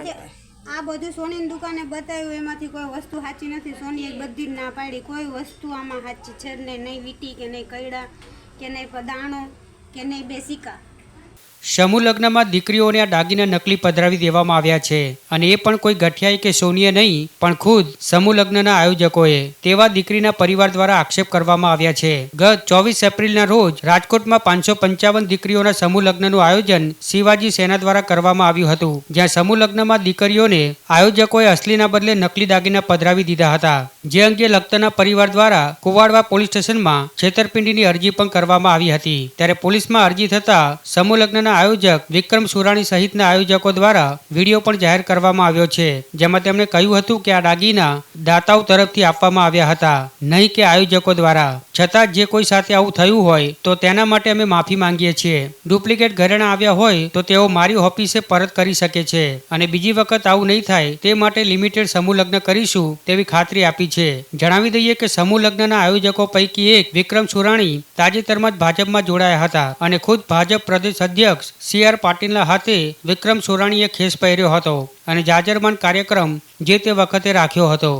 આજે આ બધું સોનીની દુકાને બતાવ્યું, એમાંથી કોઈ વસ્તુ સાચી નથી. સોનીએ બધી જ ના પાડી, કોઈ વસ્તુ આમાં સાચી છે જ નહીં. નહીં વીટી કે નહીં કૈડા કે નહીં દાણો કે નહીં બે સિક્કા. સમૂહ લગ્નમાં દીકરીઓને આ દાગીના નકલી પધરાવી દેવામાં આવ્યા છે, અને એ પણ કોઈ ગઠિયાઈ કે સોનીએ નહીં, પણ ખુદ સમૂહ લગ્નના આયોજકોએ. તેવા દીકરીના પરિવાર દ્વારા આક્ષેપ કરવામાં આવ્યા છે. ગત 24 એપ્રિલના રોજ રાજકોટમાં 555 દીકરીઓના સમૂહ લગ્નનું આયોજન શિવાજી સેના દ્વારા કરવામાં આવ્યું હતું, જ્યાં સમૂહ લગ્નમાં દીકરીઓને આયોજકોએ અસલીના બદલે નકલી દાગીના પધરાવી દીધા હતા. જે અંગે લખતરના પરિવાર દ્વારા કુવાડવા પોલીસ સ્ટેશનમાં છેતરપિંડીની અરજી પણ કરવામાં આવી હતી. ત્યારે પોલીસમાં અરજી થતા સમૂહ લગ્નના આયોજક વિક્રમ સુરાણી સહિતના આયોજકો દ્વારા વિડીયો પણ જાહેર કરવામાં આવ્યો છે, જેમાં તેમણે કહ્યું હતું કે આ દાગીના દાતાઓ તરફથી આપવામાં આવ્યા હતા, નહીં કે આયોજકો દ્વારા. છતાં જે કોઈ સાથે આવું થયું હોય તો તેના માટે અમે માફી માંગીએ છીએ. ડુપ્લિકેટ ઘરેણાં આવ્યા હોય તો તેઓ મારી ઓફિસે પરત કરી શકે છે, અને બીજી વખત આવું નહીં થાય તે માટે લિમિટેડ સમૂહ લગ્ન કરીશું તેવી ખાતરી આપી છે. જણાવી દઈએ કે સમૂહ લગ્નના આયોજકો પૈકી એક વિક્રમ સુરાણી તાજેતરમાં જ ભાજપમાં જોડાયા હતા, અને ખુદ ભાજપ પ્રદેશ અધ્યક્ષ CR પાટીલના હાથે વિક્રમ સુરાણીએ ખેસ પહેર્યો હતો અને જાજરમાન કાર્યક્રમ જે તે વખતે રાખ્યો હતો.